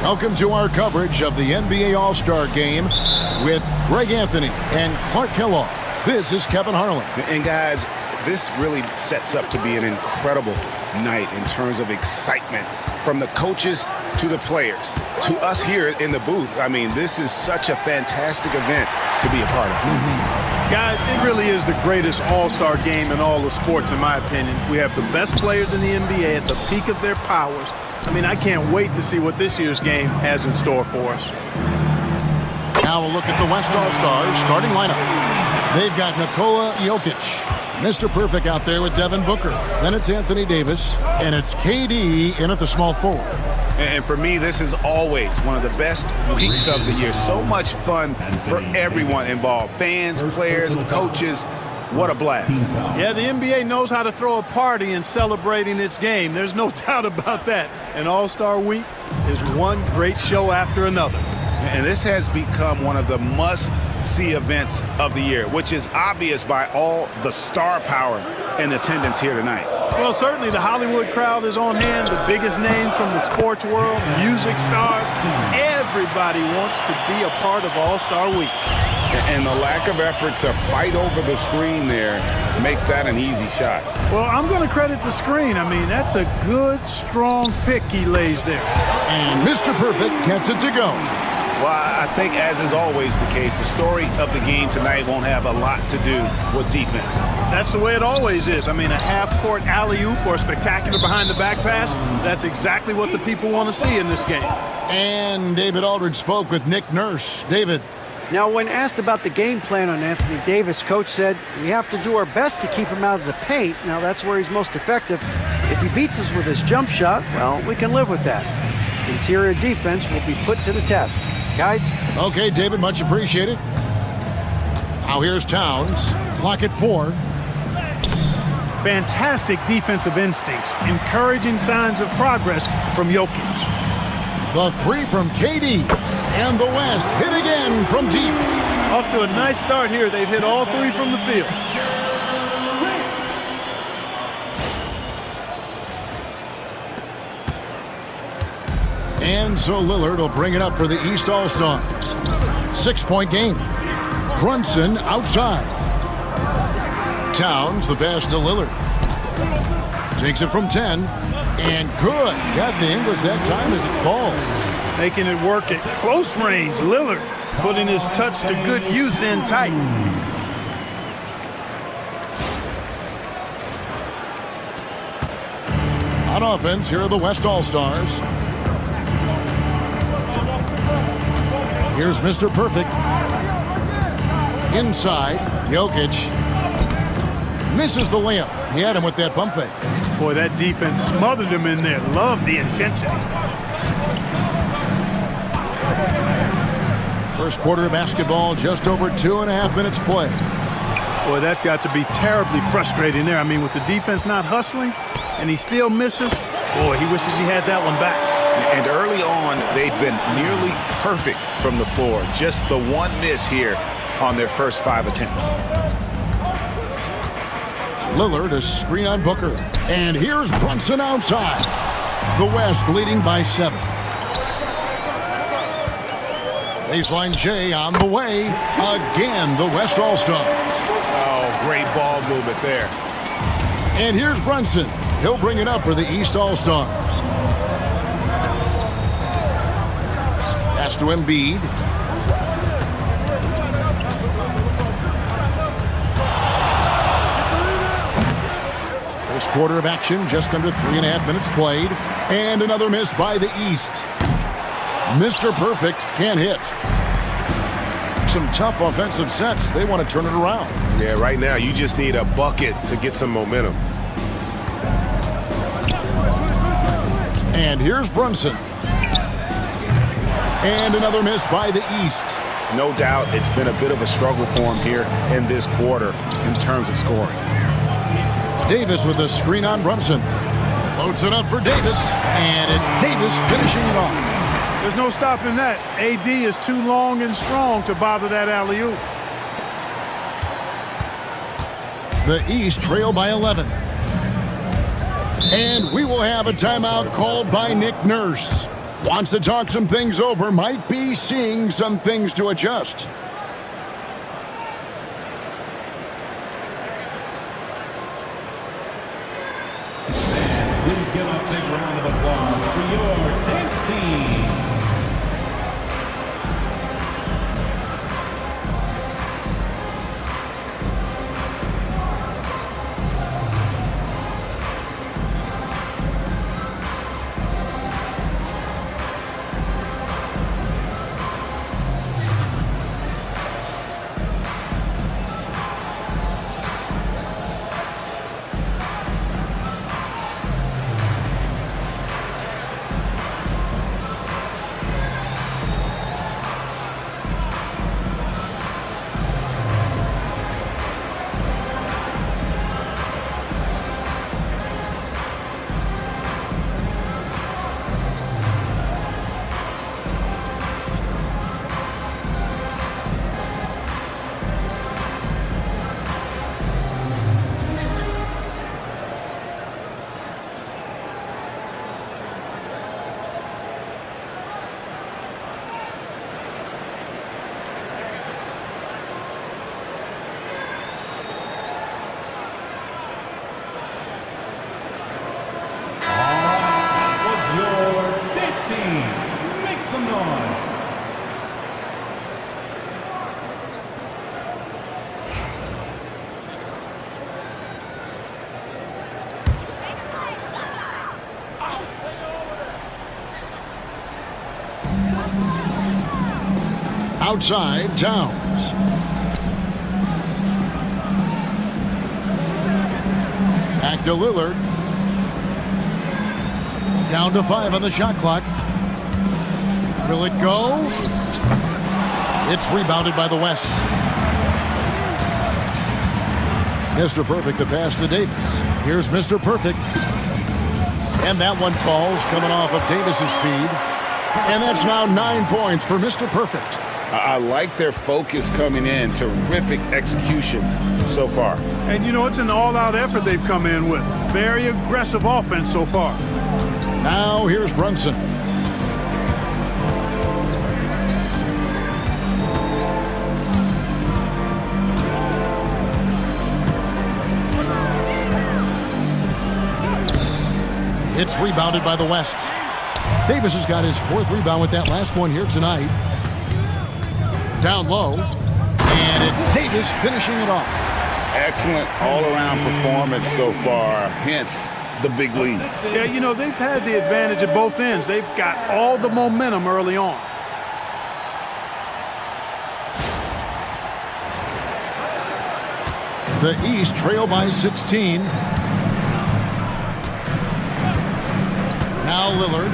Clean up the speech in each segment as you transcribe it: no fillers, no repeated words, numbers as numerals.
Welcome to our coverage of the NBA All-Star Game with Greg Anthony and Clark Kellogg. This is Kevin Harlan. And guys, this really sets up to be an incredible night in terms of excitement from the coaches to the players to us here in the booth. I mean, this is such a fantastic event to be a part of. Guys, it really is the greatest all-star game in all of sports, in my opinion. We have the best players in the NBA at the peak of their powers. I mean, I can't wait to see what this year's game has in store for us. Now we'll look at the West All-Stars starting lineup. They've got Nikola Jokic, Mr. Perfect out there with Devin Booker. Then it's Anthony Davis, and it's KD in at the small forward. And for me, this is always one of the best weeks of the year. So much fun for everyone involved. Fans, players, coaches. What a blast. Yeah, the NBA knows how to throw a party in celebrating its game. There's no doubt about that. And All-Star Week is one great show after another. And this has become one of the must-see events of the year, which is obvious by all the star power in attendance here tonight. Well, certainly the Hollywood crowd is on hand, the biggest names from the sports world, music stars. Everybody wants to be a part of All-Star Week. And the lack of effort to fight over the screen there makes that an easy shot. Well, I'm going to credit the screen. I mean, that's a good, strong pick he lays there. And Mr. Perfect gets it to go. Well, I think, as is always the case, the story of the game tonight won't have a lot to do with defense. That's the way it always is. I mean, a half-court alley-oop or a spectacular behind-the-back pass, that's exactly what the people want to see in this game. And David Aldridge spoke with Nick Nurse. David. Now, when asked about the game plan on Anthony Davis, coach said, we have to do our best to keep him out of the paint. Now, that's where he's most effective. If he beats us with his jump shot, well, we can live with that. Interior defense will be put to the test. Guys? Okay, David, much appreciated. Now here's Towns. Clock at 4. Fantastic defensive instincts. Encouraging signs of progress from Jokic. The 3 from KD. And the West hit again from deep. Off to a nice start here. They've hit all 3 from the field. And so Lillard will bring it up for the East All-Stars. 6-point game. Brunson outside. Towns, the pass to Lillard. Takes it from 10. And good. Got the English that time as it falls. Making it work at close range. Lillard putting his touch to good use in tight. On offense, here are the West All-Stars. Here's Mr. Perfect. Inside, Jokic. Misses the layup. He had him with that pump fake. Boy, that defense smothered him in there. Love the intensity. First quarter of basketball, just over 2.5 minutes play. Boy, that's got to be terribly frustrating there. I mean, with the defense not hustling, and he still misses. Boy, he wishes he had that one back. And early on, they've been nearly perfect from the floor. Just the one miss here on their first 5 attempts. Lillard, a screen on Booker. And here's Brunson outside. The West leading by 7. Baseline J on the way. Again, the West All-Stars. Oh, great ball movement there. And here's Brunson. He'll bring it up for the East All-Stars. Pass to Embiid. First quarter of action, just under 3.5 minutes played. And another miss by the East. Mr. Perfect can't hit. Some tough offensive sets. They want to turn it around. Yeah, right now you just need a bucket to get some momentum. And here's Brunson. And another miss by the East. No doubt it's been a bit of a struggle for him here in this quarter in terms of scoring. Davis with a screen on Brunson. Loads it up for Davis. And it's Davis finishing it off. There's no stopping that. AD is too long and strong to bother that alley-oop. The East trail by 11. And we will have a timeout called by Nick Nurse. Wants to talk some things over. Might be seeing some things to adjust. Please give a big round of applause for your dance team. Outside, Towns. Back to Lillard. Down to 5 on the shot clock. Will it go? It's rebounded by the West. Mr. Perfect, the pass to Davis. Here's Mr. Perfect. And that one falls, coming off of Davis's feed. And that's now 9 points for Mr. Perfect. I like their focus coming in. Terrific execution so far. And, you know, it's an all-out effort they've come in with. Very aggressive offense so far. Now here's Brunson. It's rebounded by the West. Davis has got his 4th rebound with that last one here tonight. Down low, and it's Davis finishing it off. Excellent all-around performance so far, hence the big lead. Yeah, you know, they've had the advantage at both ends. They've got all the momentum early on. The East trail by 16. Now Lillard.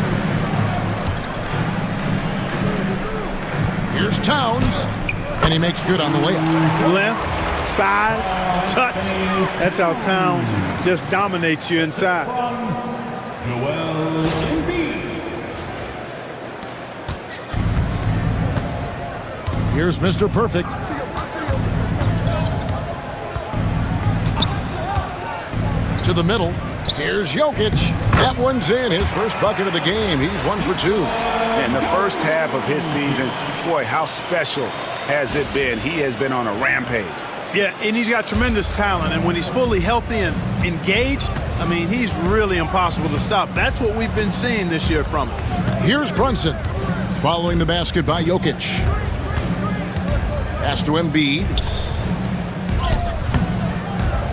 Here's Towns, and he makes good on the layup. Length, size, touch. That's how Towns just dominates you inside. Here's Mr. Perfect. To the middle. Here's Jokic. That one's in. His first bucket of the game. He's 1 for 2. In the first half of his season, boy, how special has it been? He has been on a rampage. Yeah, and he's got tremendous talent. And when he's fully healthy and engaged, I mean, he's really impossible to stop. That's what we've been seeing this year from him. Here's Brunson. Following the basket by Jokic. Pass to Embiid.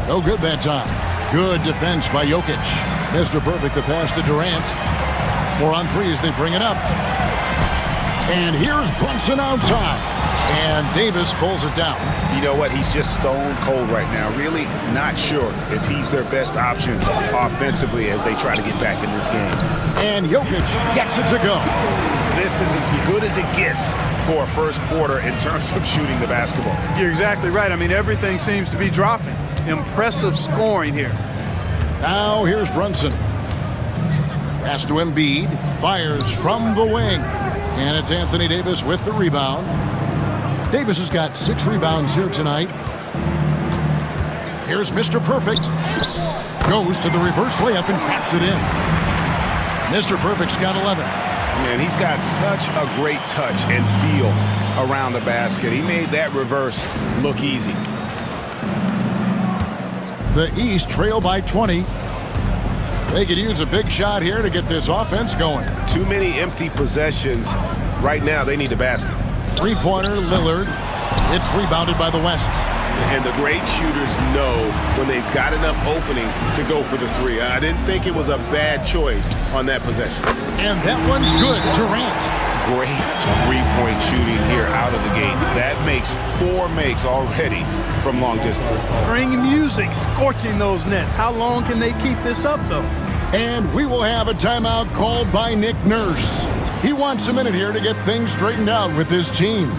No good that time. Good defense by Jokic. Mr. Perfect, the pass to Durant. 4 on 3 as they bring it up. And here's Brunson outside. And Davis pulls it down. You know what? He's just stone cold right now. Really not sure if he's their best option offensively as they try to get back in this game. And Jokic gets it to go. This is as good as it gets for a first quarter in terms of shooting the basketball. You're exactly right. I mean, everything seems to be dropping. Impressive scoring here. Now here's Brunson. Pass to Embiid. Fires from the wing. And it's Anthony Davis with the rebound. Davis has got 6 rebounds here tonight. Here's Mr. Perfect. Goes to the reverse layup and traps it in. Mr. Perfect's got 11. And he's got such a great touch and feel around the basket. He made that reverse look easy. The East trail by 20. They could use a big shot here to get this offense going. Too many empty possessions. Right now, they need a basket. Three-pointer, Lillard. It's rebounded by the West. And the great shooters know when they've got enough opening to go for the three. I didn't think it was a bad choice on that possession. And that one's good. Durant. Great three-point shooting here out of the gate. That makes 4 makes already from long distance. Bring music, scorching those nets. How long can they keep this up, though? And we will have a timeout called by Nick Nurse. He wants a minute here to get things straightened out with his team.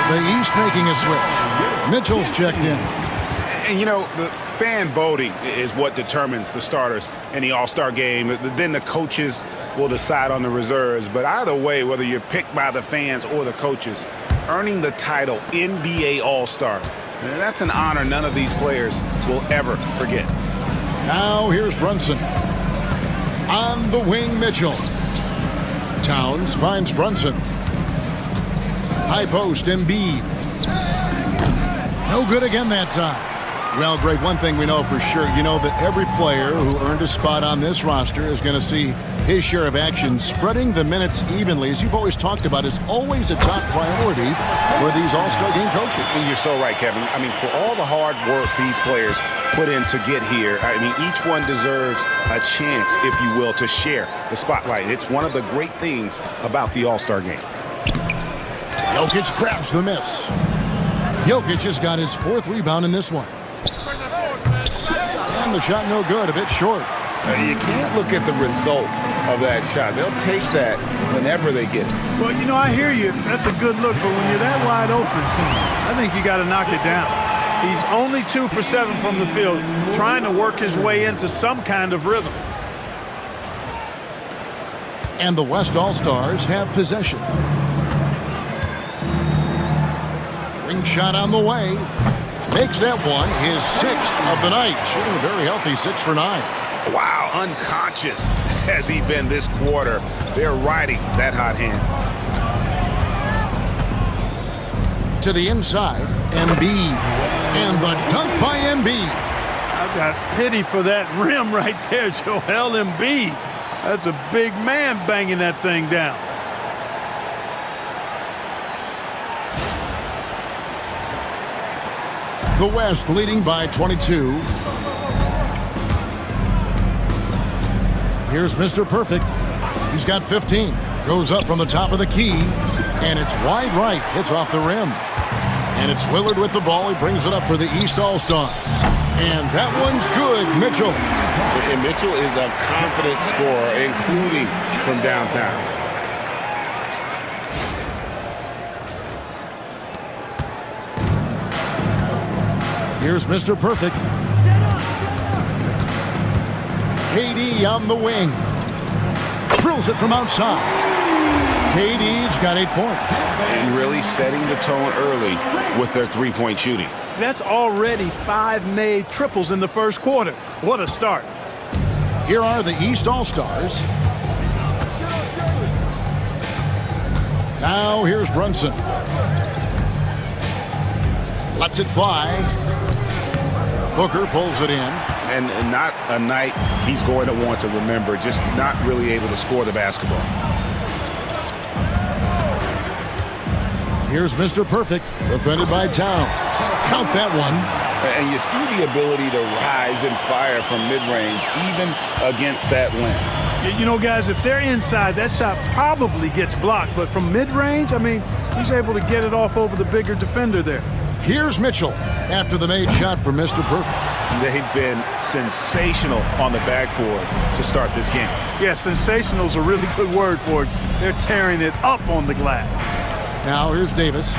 The East making a switch. Mitchell's checked in. And, you know, the fan voting is what determines the starters in the All-Star game. Then the coaches will decide on the reserves. But either way, whether you're picked by the fans or the coaches, earning the title NBA All-Star, that's an honor none of these players will ever forget. Now here's Brunson. On the wing, Mitchell. Towns finds Brunson. High post, Embiid. No good again that time. Well, Greg, one thing we know for sure, you know that every player who earned a spot on this roster is going to see his share of action. Spreading the minutes evenly, as you've always talked about, is always a top priority for these All-Star game coaches. And you're so right, Kevin. I mean, for all the hard work these players put in to get here, I mean, each one deserves a chance, if you will, to share the spotlight. It's one of the great things about the All-Star game. Jokic grabs the miss. Jokic has got his 4th rebound in this one. And the shot no good, a bit short. You can't look at the result of that shot. They'll take that whenever they get it. Well, you know, I hear you. That's a good look, but when you're that wide open, I think you got to knock it down. He's only 2 for 7 from the field, trying to work his way into some kind of rhythm. And the West All-Stars have possession. Ring shot on the way. Makes that one his 6th of the night. Shooting a very healthy 6 for 9. Wow, unconscious has he been this quarter. They're riding that hot hand. To the inside, Embiid. And the dunk by Embiid. I've got pity for that rim right there, Joel Embiid. That's a big man banging that thing down. The West leading by 22. Here's Mr. Perfect. He's got 15. Goes up from the top of the key. And it's wide right. Hits off the rim. And it's Lillard with the ball. He brings it up for the East All-Stars. And that one's good. Mitchell. And Mitchell is a confident scorer, including from downtown. Here's Mr. Perfect. KD on the wing. Drills it from outside. KD's got 8 points. And really setting the tone early with their three-point shooting. That's already 5 made triples in the first quarter. What a start. Here are the East All-Stars. Now here's Brunson. Lets it fly. Booker pulls it in. And not a night he's going to want to remember, just not really able to score the basketball. Here's Mr. Perfect, defended by Towns. Count that one. And you see the ability to rise and fire from mid-range, even against that length. You know, guys, if they're inside, that shot probably gets blocked. But from mid-range, I mean, he's able to get it off over the bigger defender there. Here's Mitchell after the made shot from Mr. Perfect. They've been sensational on the backboard to start this game. Yeah, sensational is a really good word for it. They're tearing it up on the glass. Now here's Davis.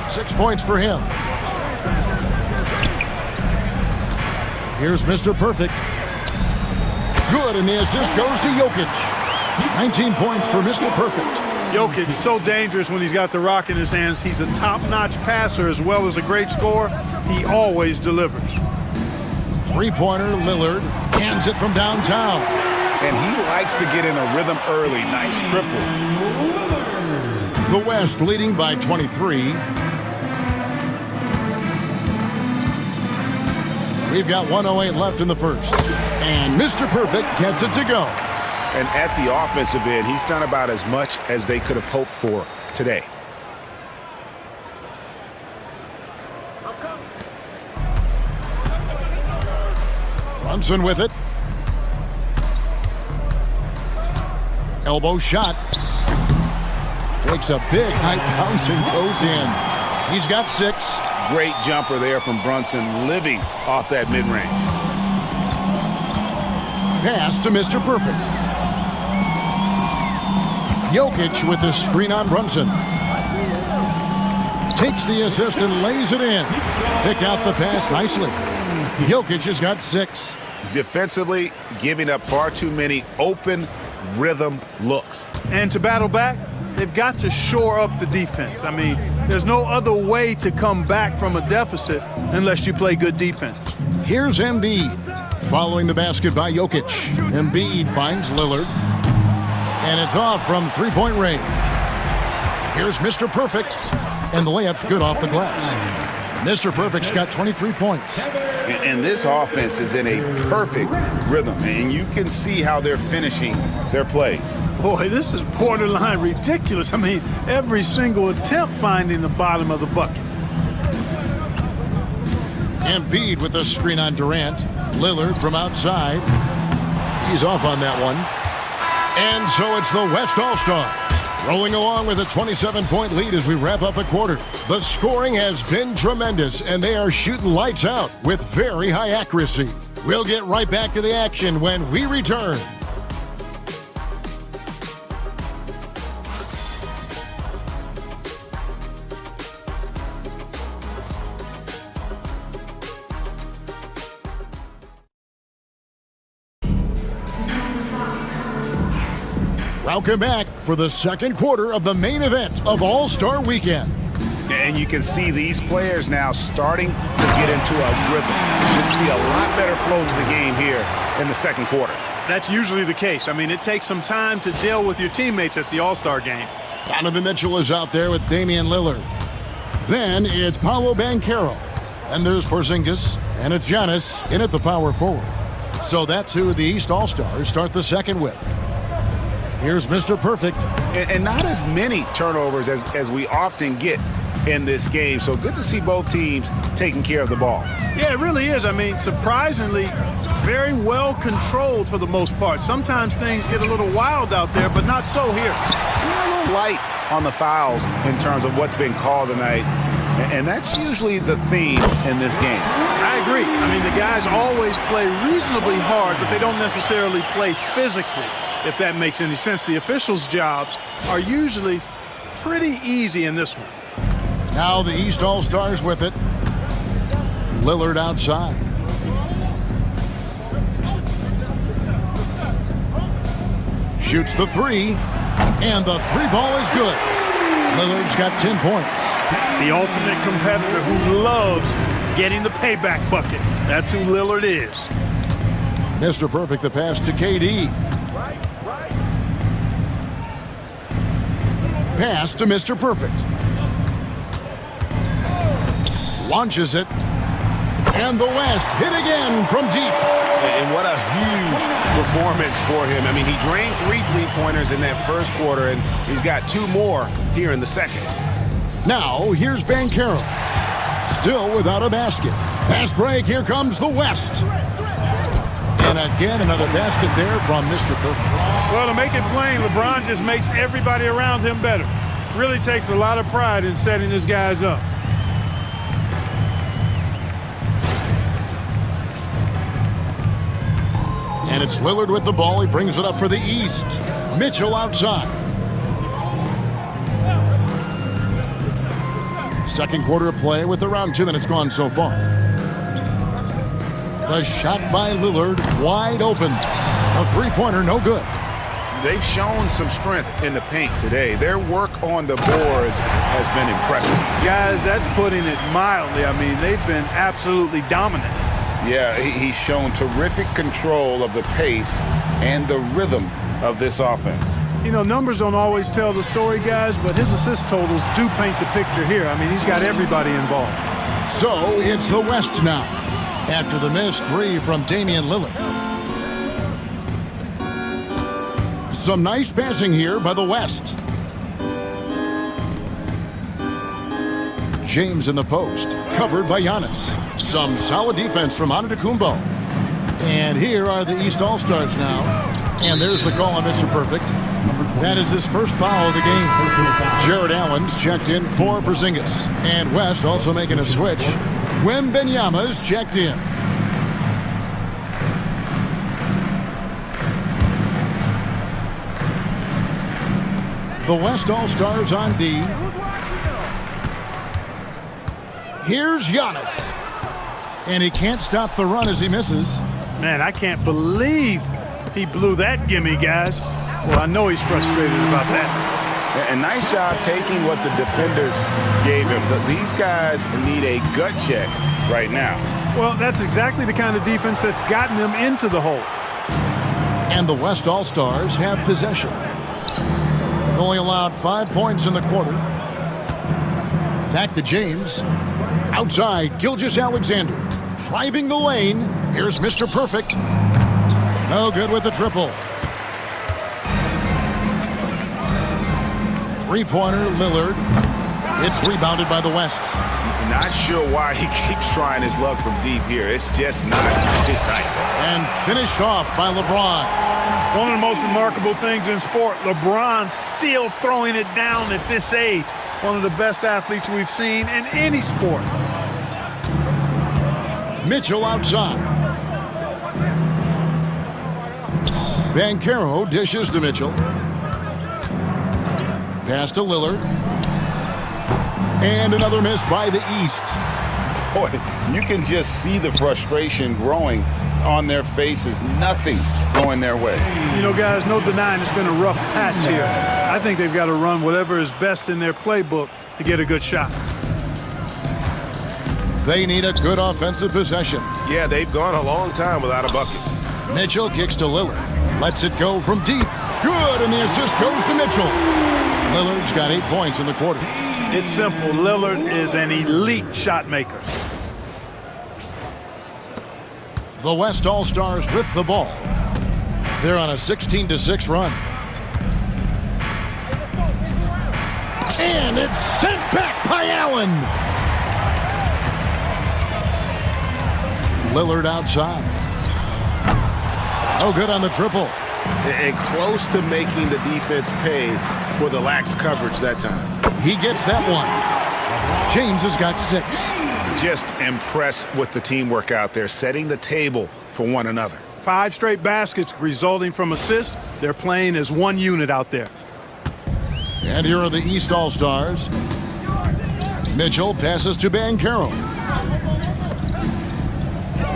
6 points for him. Here's Mr. Perfect. Good, and the assist goes to Jokic. 19 points for Mr. Perfect. Jokic is so dangerous when he's got the rock in his hands. He's a top-notch passer as well as a great scorer. He always delivers. Three-pointer, Lillard hands it from downtown. And he likes to get in a rhythm early. Nice triple. The West leading by 23. We've got 1:08 left in the first. And Mr. Perfect gets it to go. And at the offensive end, he's done about as much as they could have hoped for today. Brunson with it. Elbow shot. Takes a big high bounce and goes in. He's got 6. Great jumper there from Brunson, living off that mid-range. Pass to Mr. Perfect. Jokic with the screen on Brunson. Takes the assist and lays it in. Pick out the pass nicely. Jokic has got 6. Defensively, giving up far too many open rhythm looks. And to battle back, they've got to shore up the defense. I mean, there's no other way to come back from a deficit unless you play good defense. Here's Embiid. Following the basket by Jokic. Embiid finds Lillard. And it's off from three-point range. Here's Mr. Perfect. And the layup's good off the glass. Mr. Perfect's got 23 points. And this offense is in a perfect rhythm. And you can see how they're finishing their plays. Boy, this is borderline ridiculous. I mean, every single attempt finding the bottom of the bucket. Embiid with the screen on Durant. Lillard from outside. He's off on that one. And so it's the West All-Stars rolling along with a 27-point lead as we wrap up a quarter. The scoring has been tremendous, and they are shooting lights out with very high accuracy. We'll get right back to the action when we return. Welcome back for the second quarter of the main event of All-Star Weekend. And you can see these players now starting to get into a rhythm. You should see a lot better flow to the game here in the second quarter. That's usually the case. I mean, it takes some time to gel with your teammates at the All-Star game. Donovan Mitchell is out there with Damian Lillard. Then it's Paolo Banchero. And there's Porzingis. And it's Giannis in at the power forward. So that's who the East All-Stars start the second with. Here's Mr. Perfect. And not as many turnovers as we often get in this game. So good to see both teams taking care of the ball. Yeah, it really is. I mean, surprisingly, very well controlled for the most part. Sometimes things get a little wild out there, but not so here. We're a little light on the fouls in terms of what's been called tonight. And that's usually the theme in this game. I agree. I mean, the guys always play reasonably hard, but they don't necessarily play physically, if that makes any sense. The officials' jobs are usually pretty easy in this one. Now the East All-Stars with it. Lillard outside. Shoots the three, and the three ball is good. Lillard's got 10 points. The ultimate competitor who loves getting the payback bucket. That's who Lillard is. Mr. Perfect, the pass to KD. Pass to Mr. Perfect. Launches it. And the West hit again from deep. And what a huge performance for him. I mean, he drained 3 3-pointers in that first quarter, and he's got 2 more here in the second. Now, here's Banchero. Still without a basket. Pass break, here comes the West. And again, another basket there from Mr. Perfect. Well, to make it plain, LeBron just makes everybody around him better. Really takes a lot of pride in setting his guys up. And it's Lillard with the ball. He brings it up for the East. Mitchell outside. Second quarter of play with around 2 minutes gone so far. The shot by Lillard, wide open. A three-pointer, no good. They've shown some strength in the paint today. Their work on the boards has been impressive. Guys, that's putting it mildly. I mean, they've been absolutely dominant. Yeah, he's shown terrific control of the pace and the rhythm of this offense. You know, numbers don't always tell the story, guys, but his assist totals do paint the picture here. I mean, he's got everybody involved. So it's the West now, after the missed 3 from Damian Lillard. Some nice passing here by the West. James in the post, covered by Giannis. Some solid defense from Antetokounmpo. And here are the East All-Stars now. And there's the call on Mr. Perfect. That is his first foul of the game. Jared Allen's checked in for Porzingis. And West also making a switch. Wembanyama's checked in. The West All-Stars on D. Here's Giannis. And he can't stop the run as he misses. Man, I can't believe he blew that gimme, guys. Well, I know he's frustrated about that. And nice job taking what the defenders gave him. These guys need a gut check right now. Well, that's exactly the kind of defense that's gotten them into the hole. And the West All-Stars have possession. Only allowed 5 points in the quarter. Back to James. Outside, Gilgeous-Alexander. Driving the lane. Here's Mr. Perfect. No good with the triple. Three-pointer, Lillard. It's rebounded by the West. Not sure why he keeps trying his luck from deep here. It's just not his night. And finished off by LeBron. One of the most remarkable things in sport, LeBron still throwing it down at this age. One of the best athletes we've seen in any sport. Mitchell outside. Banchero dishes to Mitchell. Pass to Lillard. And another miss by the East. Boy, you can just see the frustration growing on their faces. Nothing going their way. You know, guys, no denying it's been a rough patch here. I think they've got to run whatever is best in their playbook to get a good shot. They need a good offensive possession. Yeah, they've gone a long time without a bucket. Mitchell kicks to Lillard. Lets it go from deep. Good, and the assist goes to Mitchell. Lillard's got 8 points in the quarter. It's simple. Lillard is an elite shot maker. The West All-Stars with the ball. They're on a 16-6 run. And it's sent back by Allen. Lillard outside. No good on the triple. And close to making the defense pay for the lax coverage that time. He gets that one. James has got 6. Just impressed with the teamwork out there, setting the table for one another. 5 straight baskets resulting from assists. They're playing as one unit out there. And here are the East All-Stars. Mitchell passes to Banchero.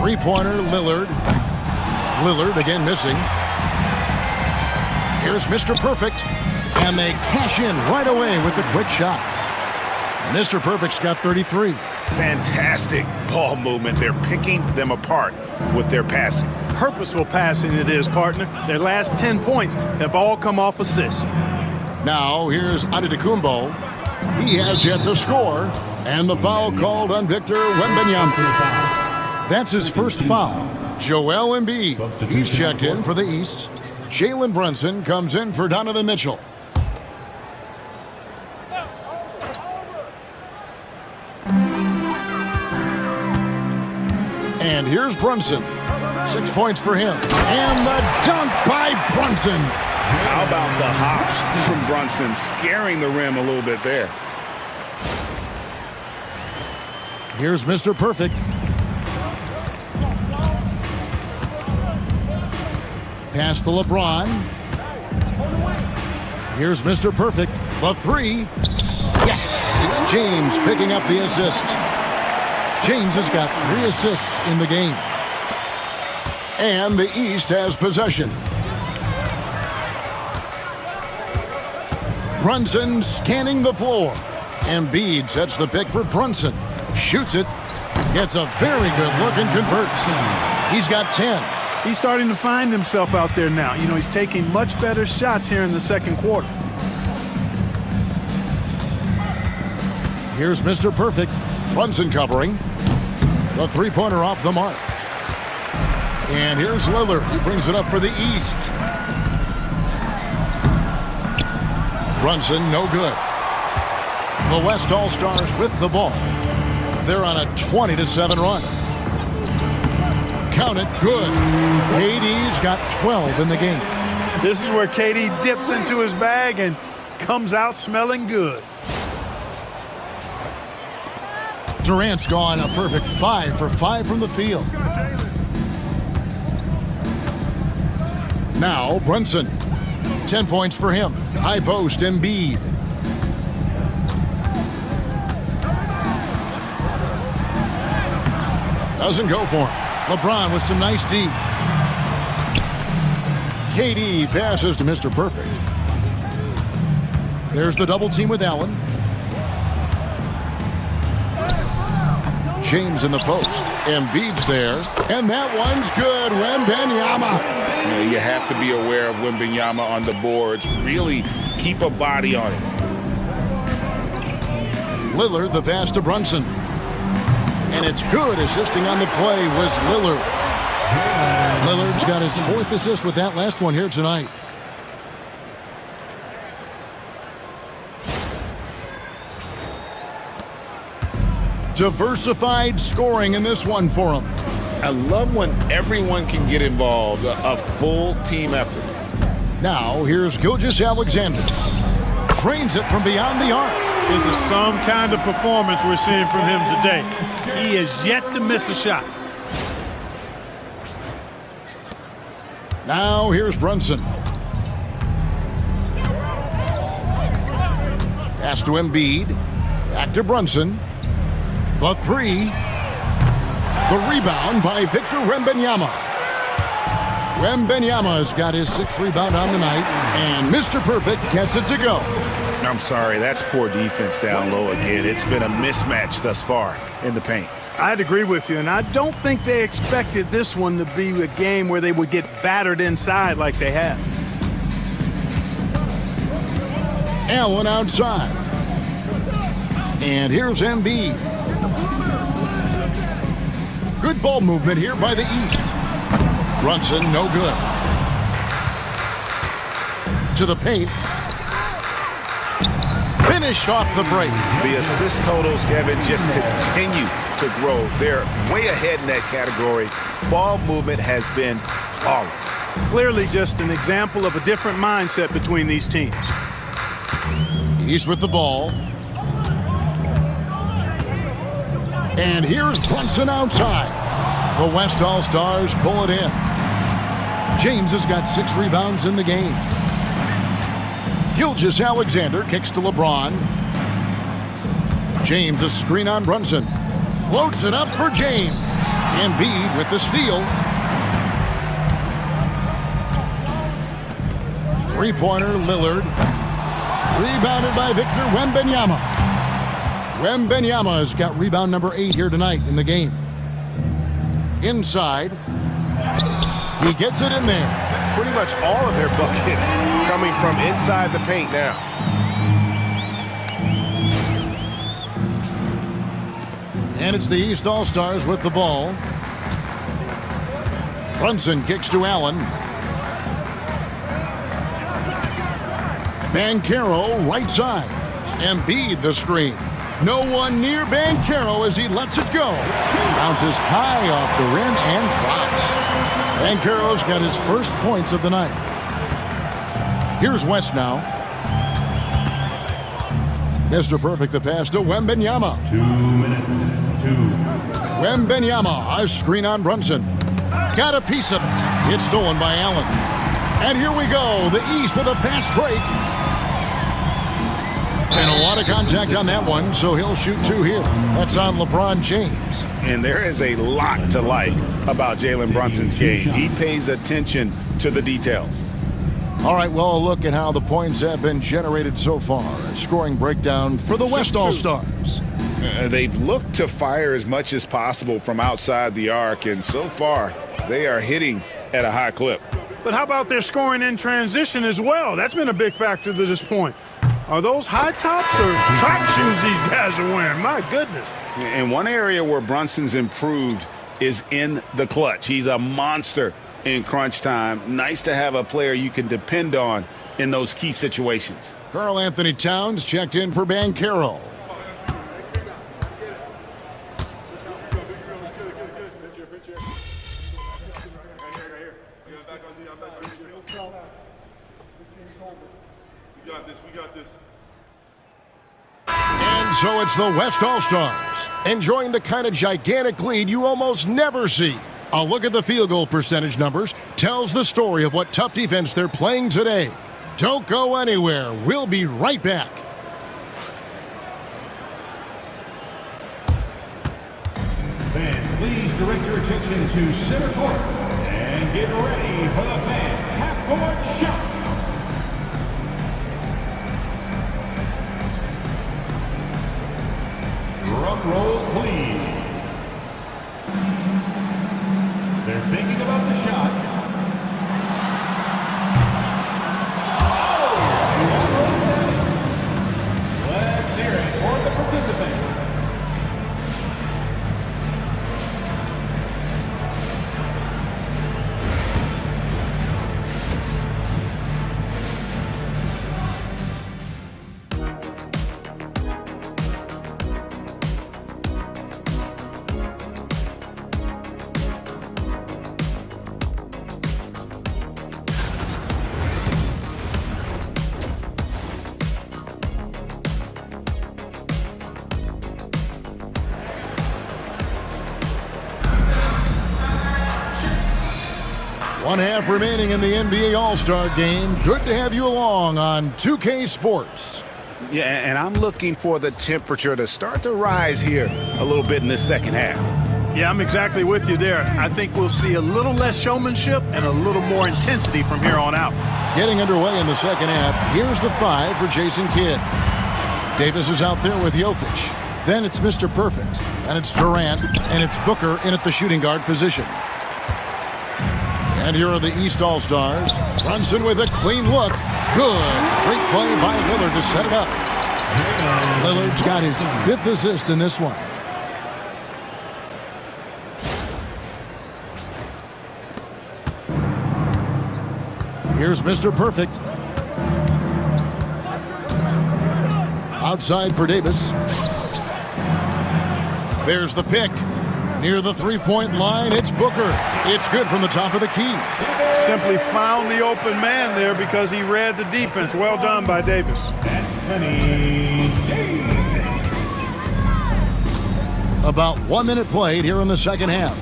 Three-pointer, Lillard. Lillard again missing. Here's Mr. Perfect. And they cash in right away with the quick shot. Mr. Perfect's got 33. Fantastic ball movement. They're picking them apart with their passing. Purposeful passing it is, partner. Their last 10 points have all come off assists. Now here's Antetokounmpo. He has yet to score. And the foul called on Victor Wembanyama. That's his first foul. Joel Embiid, he's checked in for the East. Jalen Brunson comes in for Donovan Mitchell. And here's Brunson. 6 points for him. And the dunk by Brunson. How about the hops from Brunson, scaring the rim a little bit there. Here's Mr. Perfect. Pass to LeBron. Here's Mr. Perfect. The three. Yes! It's James picking up the assist. James has got 3 assists in the game. And the East has possession. Brunson scanning the floor. Embiid sets the pick for Brunson. Shoots it. Gets a very good look and converts. He's got 10. He's starting to find himself out there now. You know, he's taking much better shots here in the second quarter. Here's Mr. Perfect. Brunson covering. The three-pointer off the mark. And here's Lillard. He brings it up for the East. Brunson, no good. The West All-Stars with the ball. They're on a 20-7 run. Count it, good. KD's got 12 in the game. This is where KD dips into his bag and comes out smelling good. Durant's gone a perfect 5 for 5 from the field. Now Brunson. 10 points for him. High post, Embiid. Doesn't go for him. LeBron with some nice D. KD passes to Mr. Perfect. There's the double team with Allen. James in the post. Embiid's there. And that one's good. Wembanyama. You have to be aware of Wembanyama on the boards. Really keep a body on it. Lillard, the pass to Brunson. And it's good. Assisting on the play was Lillard. Lillard's got his 4th assist with that last one here tonight. Diversified scoring in this one for him. I love when everyone can get involved, a full team effort. Now, here's Gilgeous-Alexander. Trains it from beyond the arc. This is some kind of performance we're seeing from him today. He is yet to miss a shot. Now, here's Brunson. Pass to Embiid. Back to Brunson. The three. The rebound by Victor Wembanyama. Wembanyama's got his 6th rebound on the night, and Mr. Perfect gets it to go. I'm sorry, that's poor defense down low again. It's been a mismatch thus far in the paint. I'd agree with you, and I don't think they expected this one to be a game where they would get battered inside like they have. Allen outside. And here's Embiid. Good ball movement here by the East. Brunson, no good. To the paint. Finished off the break. The assist totals, Kevin, just continue to grow. They're way ahead in that category. Ball movement has been flawless. Clearly just an example of a different mindset between these teams. East with the ball. And here's Brunson outside. The West All-Stars pull it in. James has got 6 rebounds in the game. Gilgeous-Alexander kicks to LeBron. James a screen on Brunson. Floats it up for James. Embiid with the steal. 3-pointer Lillard. Rebounded by Victor Wembanyama. Wembanyama's got rebound number 8 here tonight in the game. Inside. He gets it in there. Pretty much all of their buckets coming from inside the paint now. And it's the East All-Stars with the ball. Brunson kicks to Allen. Banchero right side. Embiid the screen. No one near Banchero as he lets it go. Bounces high off the rim and drops. Banchero's got his first points of the night. Here's West now. Mr. Perfect the pass to Wembanyama. 2 minutes. 2. Wembanyama, a screen on Brunson. Got a piece of it. It's stolen by Allen. And here we go. The East with a fast break. And a lot of contact on that one, so he'll shoot 2 here. That's on LeBron James. And there is a lot to like about Jalen Brunson's game. He pays attention to the details. All right, well, a look at how the points have been generated so far. A scoring breakdown for the West All-Stars. They've looked to fire as much as possible from outside the arc, and so far, they are hitting at a high clip. But how about their scoring in transition as well? That's been a big factor to this point. Are those high tops or track shoes these guys are wearing? My goodness. And one area where Brunson's improved is in the clutch. He's a monster in crunch time. Nice to have a player you can depend on in those key situations. Karl Anthony Towns checked in for Banchero. And so it's the West All-Stars, enjoying the kind of gigantic lead you almost never see. A look at the field goal percentage numbers tells the story of what tough defense they're playing today. Don't go anywhere. We'll be right back. Fans, please direct your attention to center court and get ready for the fan half-court shot. Drum roll, please. They're thinking about the shot. Oh! Let's hear it for the participant. One half remaining in the NBA All-Star Game. Good to have you along on 2K Sports. Yeah, and I'm looking for the temperature to start to rise here a little bit in this second half. Yeah, I'm exactly with you there. I think we'll see a little less showmanship and a little more intensity from here on out. Getting underway in the second half. Here's the 5 for Jason Kidd. Davis is out there with Jokic. Then it's Mr. Perfect. And it's Durant. And it's Booker in at the shooting guard position. And here are the East All-Stars. Brunson with a clean look. Good. Great play by Lillard to set it up. Lillard's got his 5th assist in this one. Here's Mr. Perfect. Outside for Davis. There's the pick. Near the three-point line, it's Booker. It's good from the top of the key. Simply found the open man there because he read the defense. Well done by Davis. About 1 minute played here in the second half.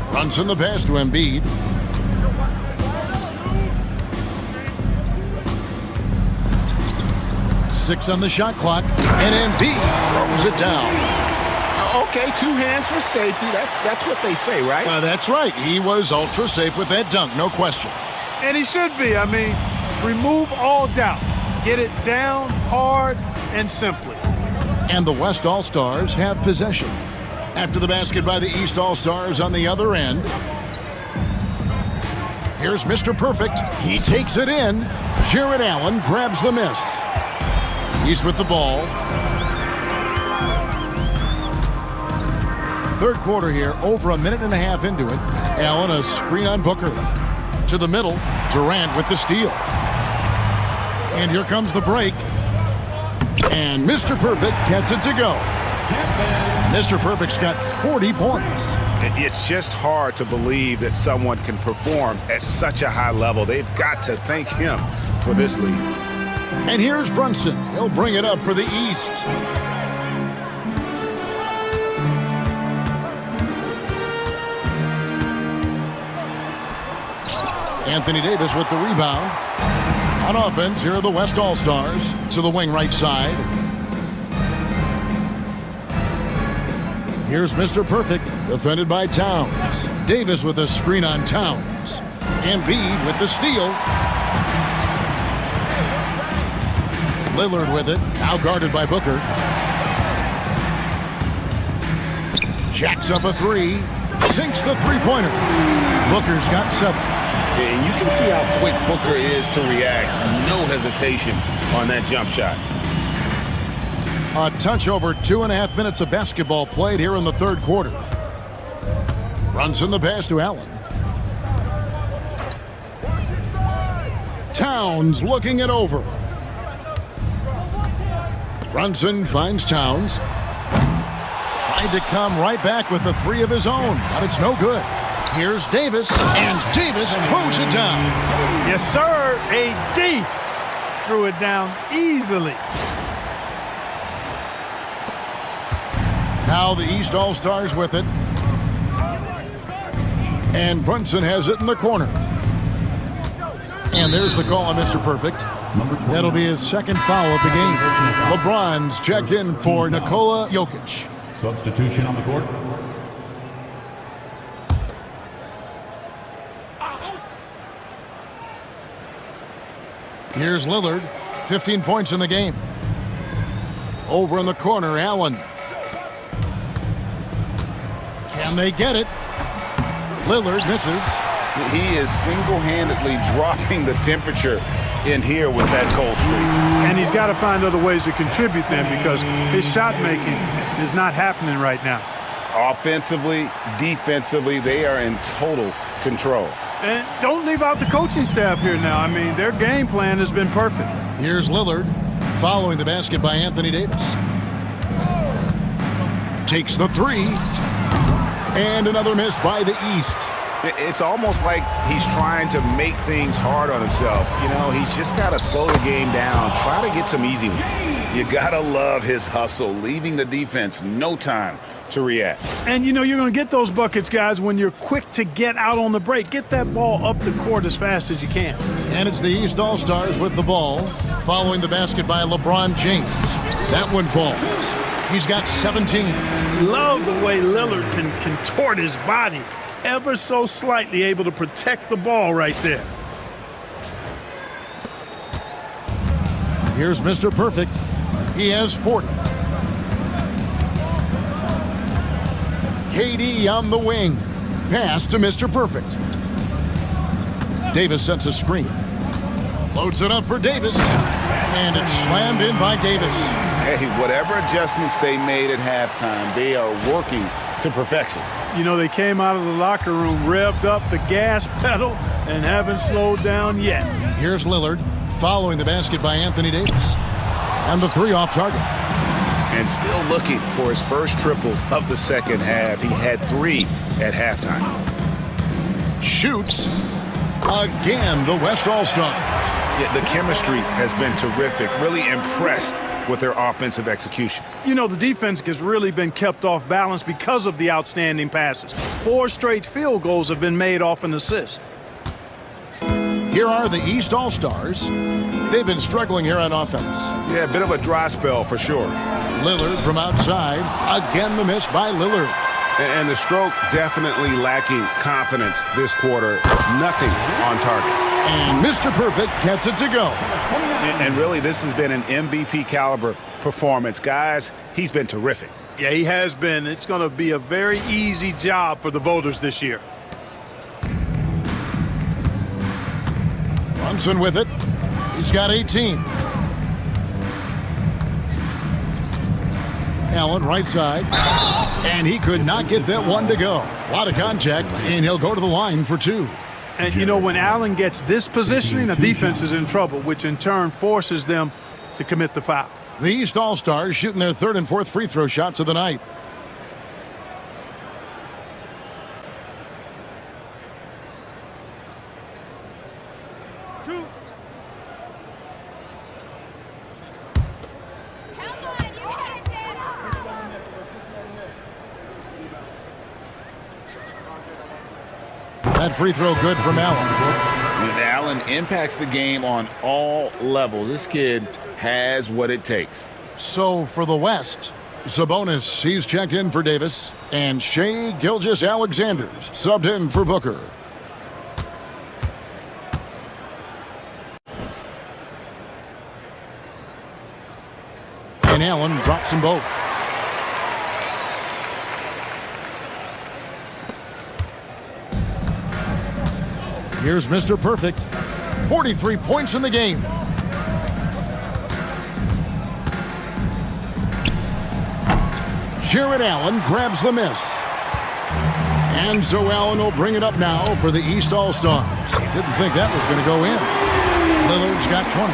Brunson the pass to Embiid. Six on the shot clock, and Embiid throws it down. Okay, 2 hands for safety. That's what they say, right? That's right. He was ultra safe with that dunk, no question. And he should be. I mean, remove all doubt. Get it down hard and simply. And the West All-Stars have possession. After the basket by the East All-Stars on the other end. Here's Mr. Perfect. He takes it in. Jared Allen grabs the miss. He's with the ball. Third quarter here, over a minute and a half into it. Allen, a screen on Booker. To the middle, Durant with the steal. And here comes the break. And Mr. Perfect gets it to go. Mr. Perfect's got 40 points. It's just hard to believe that someone can perform at such a high level. They've got to thank him for this lead. And here's Brunson. He'll bring it up for the East. Anthony Davis with the rebound. On offense, here are the West All-Stars. To the wing right side. Here's Mr. Perfect, defended by Towns. Davis with a screen on Towns. Embiid with the steal. Lillard with it, now guarded by Booker. Jacks up a three, sinks the three-pointer. Booker's got 7. And you can see how quick Booker is to react. No hesitation on that jump shot. A touch over 2.5 minutes of basketball played here in the third quarter. Brunson the pass to Allen. Towns looking it over. Brunson finds Towns. Tried to come right back with the three of his own, but it's no good. Here's Davis, and Davis throws it down. Yes, sir. AD threw it down easily. Now the East All-Stars with it. And Brunson has it in the corner. And there's the call on Mr. Perfect. That'll be his second foul of the game. LeBron's checked in for Nikola Jokic. Substitution on the court. Here's Lillard, 15 points in the game. Over in the corner, Allen. Can they get it? Lillard misses. He is single-handedly dropping the temperature in here with that cold streak. And he's got to find other ways to contribute then, because his shot making is not happening right now. Offensively, defensively, they are in total control. And don't leave out the coaching staff here now. I mean, their game plan has been perfect. Here's Lillard, following the basket by Anthony Davis. Takes the three. And another miss by the East. It's almost like he's trying to make things hard on himself. You know, he's just got to slow the game down, try to get some easy ones. You got to love his hustle, leaving the defense no time to react. And, you know, you're going to get those buckets, guys, when you're quick to get out on the break. Get that ball up the court as fast as you can. And it's the East All-Stars with the ball, following the basket by LeBron James. That one falls. He's got 17. Love the way Lillard can contort his body ever so slightly, able to protect the ball right there. Here's Mr. Perfect. He has 40. KD on the wing. Pass to Mr. Perfect. Davis sets a screen. Loads it up for Davis. And it's slammed in by Davis. Hey, whatever adjustments they made at halftime, they are working to perfection. You know, they came out of the locker room, revved up the gas pedal, and haven't slowed down yet. Here's Lillard, following the basket by Anthony Davis. And the three off target. And still looking for his first triple of the second half. He had 3 at halftime. Shoots. Again, the West All-Star. Yeah, the chemistry has been terrific. Really impressed with their offensive execution. You know, the defense has really been kept off balance because of the outstanding passes. 4 straight field goals have been made off an assist. Here are the East All-Stars. They've been struggling here on offense. Yeah, a bit of a dry spell for sure. Lillard from outside. Again, the miss by Lillard. And the stroke definitely lacking confidence this quarter. Nothing on target. And Mr. Perfect gets it to go. And really, this has been an MVP caliber performance. Guys, he's been terrific. Yeah, he has been. It's going to be a very easy job for the voters this year. Brunson with it. He's got 18. Allen right side. And he could not get that one to go. A lot of contact, and he'll go to the line for 2. And, you know, when Allen gets this positioning, the defense is in trouble, which in turn forces them to commit the foul. The East All-Stars shooting their 3rd and 4th free throw shots of the night. That free throw good from Allen. And Allen impacts the game on all levels. This kid has what it takes. So for the West, Sabonis, he's checked in for Davis, and Shai Gilgeous-Alexander subbed in for Booker. And Allen drops them both. Here's Mr. Perfect. 43 points in the game. Jared Allen grabs the miss. And so Allen will bring it up now for the East All-Stars. Didn't think that was going to go in. Lillard's got 20.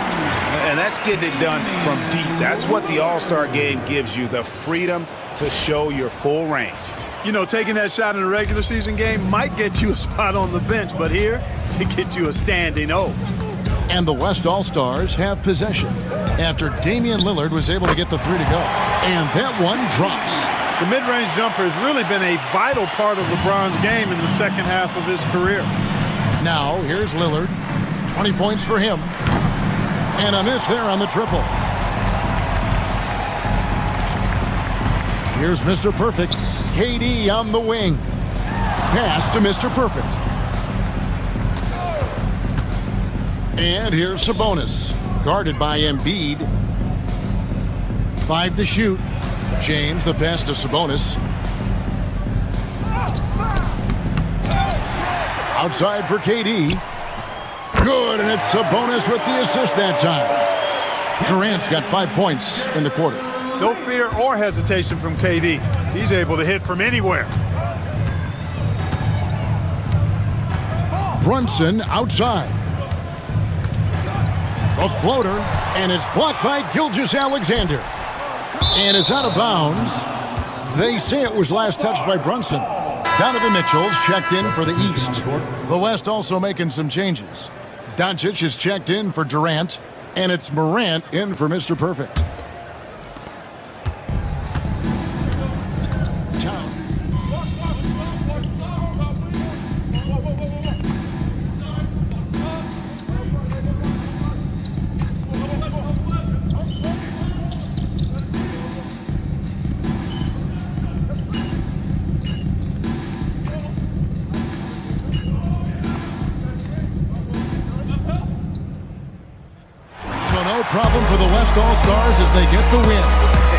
And that's getting it done from deep. That's what the All-Star game gives you, the freedom to show your full range. You know, taking that shot in a regular season game might get you a spot on the bench, but here, it gets you a standing O. And the West All-Stars have possession after Damian Lillard was able to get the 3 to go. And that one drops. The mid-range jumper has really been a vital part of LeBron's game in the second half of his career. Now, here's Lillard. 20 points for him. And a miss there on the triple. Here's Mr. Perfect. KD on the wing. Pass to Mr. Perfect. And here's Sabonis. Guarded by Embiid. 5 to shoot. James, the pass to Sabonis. Outside for KD. Good, and it's Sabonis with the assist that time. Durant's got 5 points in the quarter. No fear or hesitation from KD. He's able to hit from anywhere. Brunson outside. A floater, and it's blocked by Gilgeous-Alexander. And it's out of bounds. They say it was last touched by Brunson. Donovan Mitchell's checked in for the East. The West also making some changes. Doncic is checked in for Durant, and it's Morant in for Mr. Perfect. Problem for the West All-Stars as they get the win.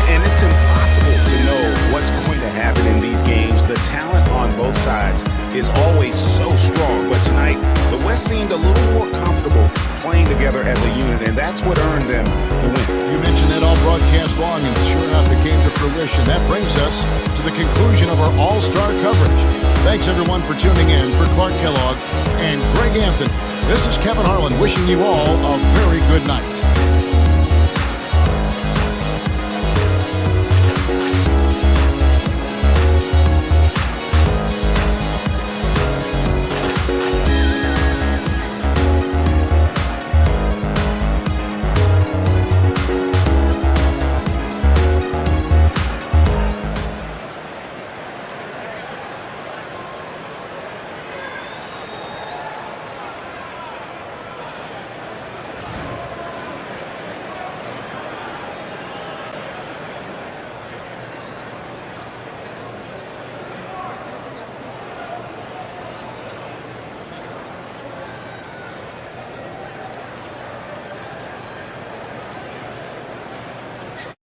And it's impossible to know what's going to happen in these games. The talent on both sides is always so strong. But tonight, the West seemed a little more comfortable playing together as a unit, and that's what earned them the win. You mentioned that all broadcast long, and sure enough, it came to fruition. That brings us to the conclusion of our All-Star coverage. Thanks, everyone, for tuning in. For Clark Kellogg and Greg Anthony, this is Kevin Harlan wishing you all a very good night.